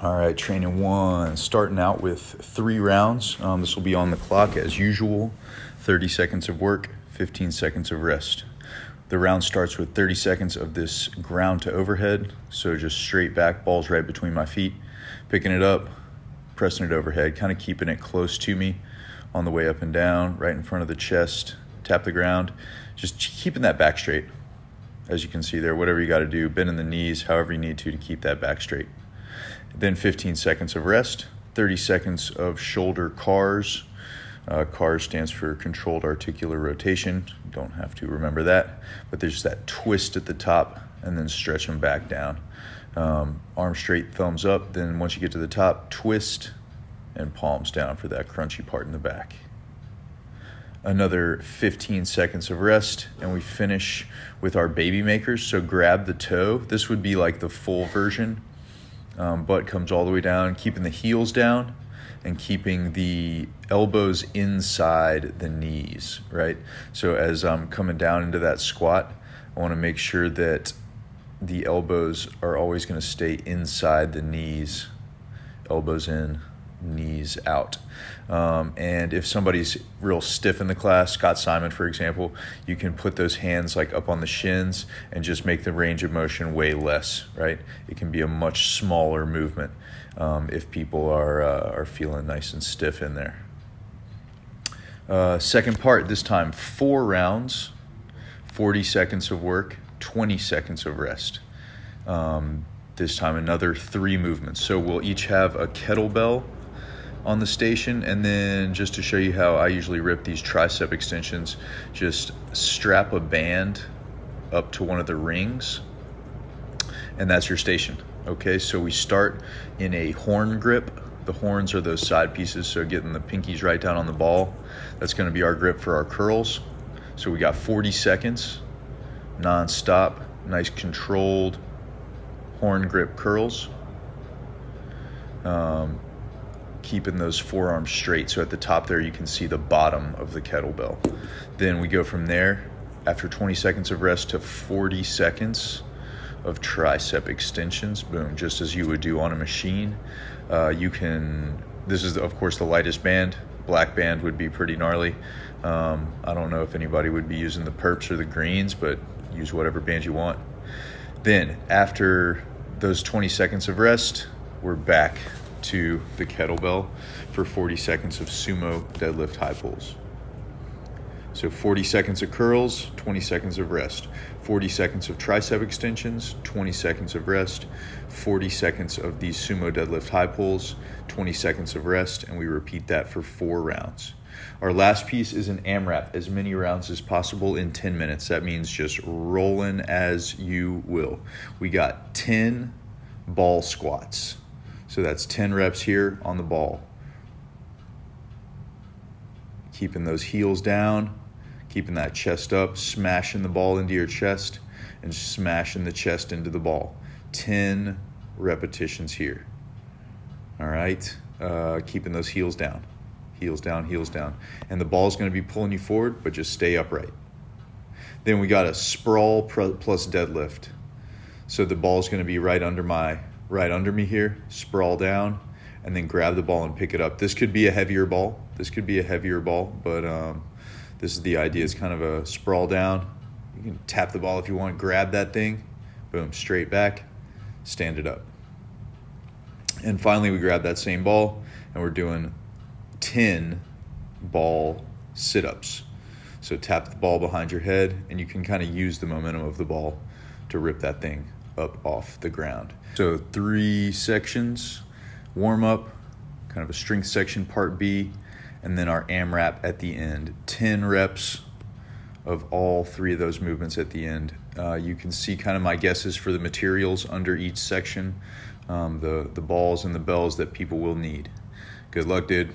All right, training one, starting out with 3 rounds. This will be on the clock as usual, 30 seconds of work, 15 seconds of rest. The round starts with 30 seconds of this ground to overhead, so just straight back, balls right between my feet, picking it up, pressing it overhead, kind of keeping it close to me on the way up and down, right in front of the chest, tap the ground, just keeping that back straight. As you can see there, whatever you got to do, bend in the knees, however you need to keep that back straight. Then 15 seconds of rest, 30 seconds of shoulder CARs. CARs stands for controlled articular rotation. You don't have to remember that, but there's that twist at the top and then stretch them back down. Arm straight, thumbs up. Then once you get to the top, twist and palms down for that crunchy part in the back. Another 15 seconds of rest, and we finish with our baby makers. So grab the toe. This would be like the full version. Butt comes all the way down, keeping the heels down and keeping the elbows inside the knees, right? So as I'm coming down into that squat, I want to make sure that the elbows are always going to stay inside the knees, elbows in, knees out. And if somebody's real stiff in the class, Scott Simon, for example, you can put those hands like up on the shins and just make the range of motion way less, right? It can be a much smaller movement if people are feeling nice and stiff in there. Second part, this time 4 rounds, 40 seconds of work, 20 seconds of rest. This time another 3 movements. So we'll each have a kettlebell on the station, and then just to show you how I usually rip these tricep extensions, just strap a band up to one of the rings, and that's your station. Okay, so we start in a horn grip. The horns are those side pieces, so getting the pinkies right down on the ball. That's going to be our grip for our curls. So we got 40 seconds, non-stop, nice controlled horn grip curls. Keeping those forearms straight. So at the top there, you can see the bottom of the kettlebell. Then we go from there, after 20 seconds of rest, to 40 seconds of tricep extensions. Boom, just as you would do on a machine. This is of course the lightest band. Black band would be pretty gnarly. I don't know if anybody would be using the perps or the greens, but use whatever band you want. Then after those 20 seconds of rest, we're back to the kettlebell for 40 seconds of sumo deadlift high pulls. So 40 seconds of curls, 20 seconds of rest. 40 seconds of tricep extensions, 20 seconds of rest. 40 seconds of these sumo deadlift high pulls, 20 seconds of rest, and we repeat that for 4 rounds. Our last piece is an AMRAP, as many rounds as possible in 10 minutes. That means just rolling as you will. We got 10 ball squats. So that's 10 reps here on the ball. Keeping those heels down, keeping that chest up, smashing the ball into your chest, and smashing the chest into the ball. 10 repetitions here. All right, keeping those heels down. Heels down, heels down. And the ball's going to be pulling you forward, but just stay upright. Then we got a sprawl plus deadlift. So the ball's going to be right under me here, sprawl down, and then grab the ball and pick it up. This could be a heavier ball. But this is the idea. It's kind of a sprawl down. You can tap the ball if you want, grab that thing, boom, straight back, stand it up. And finally, we grab that same ball, and we're doing 10 ball sit-ups. So tap the ball behind your head, and you can kind of use the momentum of the ball to rip that thing up off the ground. So 3 sections, warm up, kind of a strength section, part B, and then our AMRAP at the end. 10 reps of all 3 of those movements at the end. You can see kind of my guesses for the materials under each section, the balls and the bells that people will need. Good luck, dude.